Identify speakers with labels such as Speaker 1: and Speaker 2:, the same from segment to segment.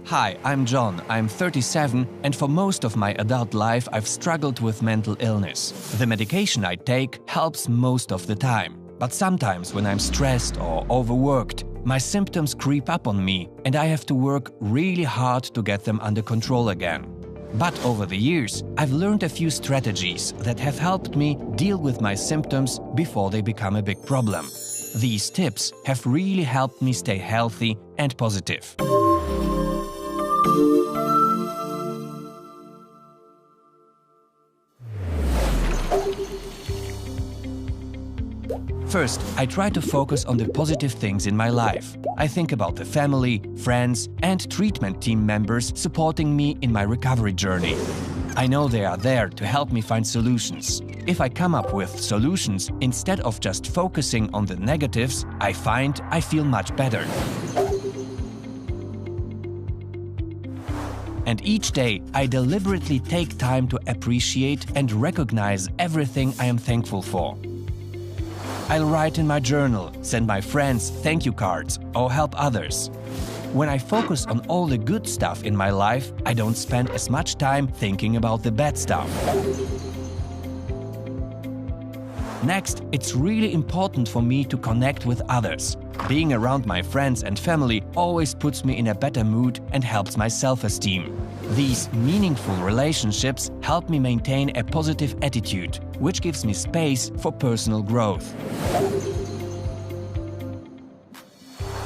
Speaker 1: Hi, I'm John, I'm 37, and for most of my adult life I've struggled with mental illness. The medication I take helps most of the time, but sometimes when I'm stressed or overworked, my symptoms creep up on me and I have to work really hard to get them under control again. But over the years, I've learned a few strategies that have helped me deal with my symptoms before they become a big problem. These tips have really helped me stay healthy and positive. First, I try to focus on the positive things in my life. I think about the family, friends, and treatment team members supporting me in my recovery journey. I know they are there to help me find solutions. If I come up with solutions instead of just focusing on the negatives, I find I feel much better. And each day, I deliberately take time to appreciate and recognize everything I am thankful for. I'll write in my journal, send my friends thank you cards, or help others. When I focus on all the good stuff in my life, I don't spend as much time thinking about the bad stuff. Next, it's really important for me to connect with others. Being around my friends and family always puts me in a better mood and helps my self-esteem. These meaningful relationships help me maintain a positive attitude, which gives me space for personal growth.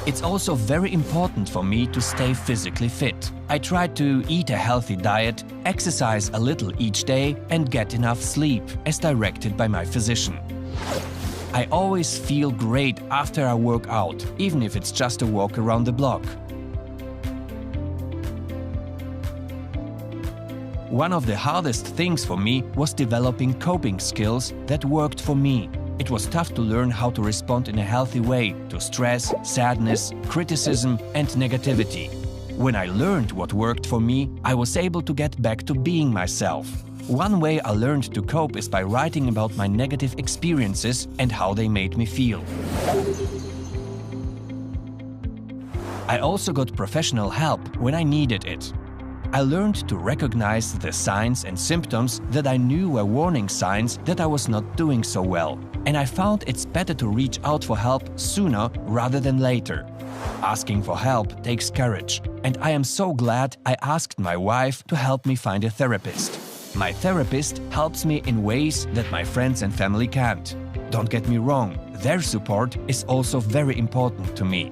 Speaker 1: It's also very important for me to stay physically fit. I try to eat a healthy diet, exercise a little each day, and get enough sleep, as directed by my physician. I always feel great after I work out, even if it's just a walk around the block. One of the hardest things for me was developing coping skills that worked for me. It was tough to learn how to respond in a healthy way to stress, sadness, criticism, and negativity. When I learned what worked for me, I was able to get back to being myself. One way I learned to cope is by writing about my negative experiences and how they made me feel. I also got professional help when I needed it. I learned to recognize the signs and symptoms that I knew were warning signs that I was not doing so well, and I found it's better to reach out for help sooner rather than later. Asking for help takes courage, and I am so glad I asked my wife to help me find a therapist. My therapist helps me in ways that my friends and family can't. Don't get me wrong, their support is also very important to me.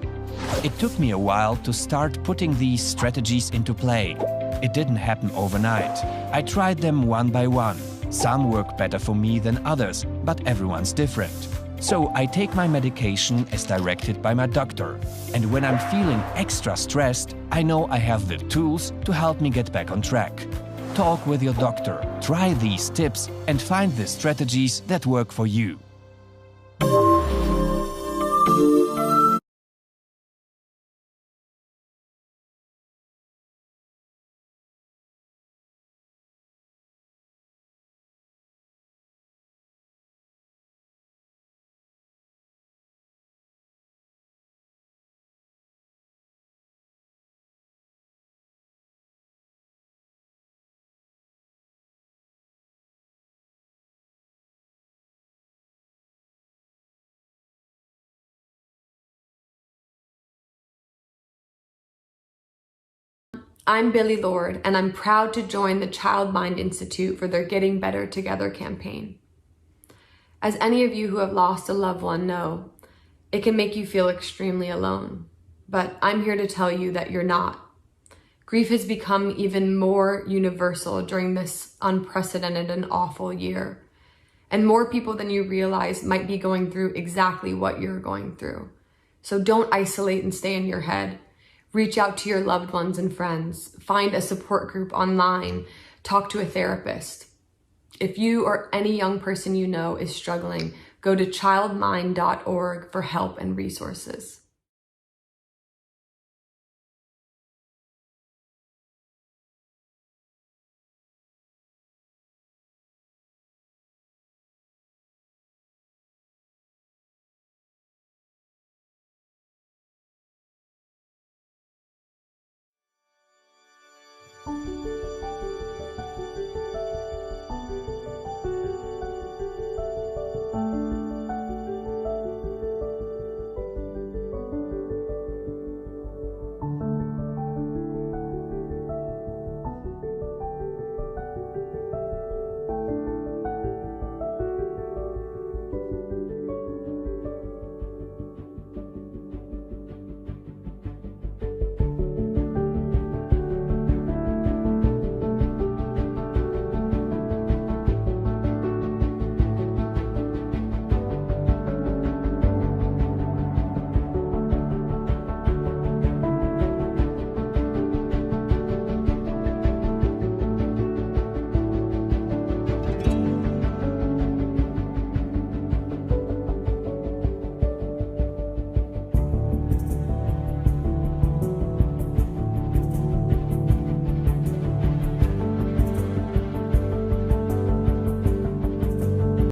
Speaker 1: It took me a while to start putting these strategies into play. It didn't happen overnight. I tried them one by one. Some work better for me than others, but everyone's different. So I take my medication as directed by my doctor. And when I'm feeling extra stressed, I know I have the tools to help me get back on track. Talk with your doctor, try these tips, and find the strategies that work for you.
Speaker 2: I'm Billy Lord, and I'm proud to join the Child Mind Institute for their Getting Better Together campaign. As any of you who have lost a loved one know, it can make you feel extremely alone. But I'm here to tell you that you're not. Grief has become even more universal during this unprecedented and awful year. And more people than you realize might be going through exactly what you're going through. So don't isolate and stay in your head. Reach out to your loved ones and friends. Find a support group online. Talk to a therapist. If you or any young person you know is struggling, go to childmind.org for help and resources.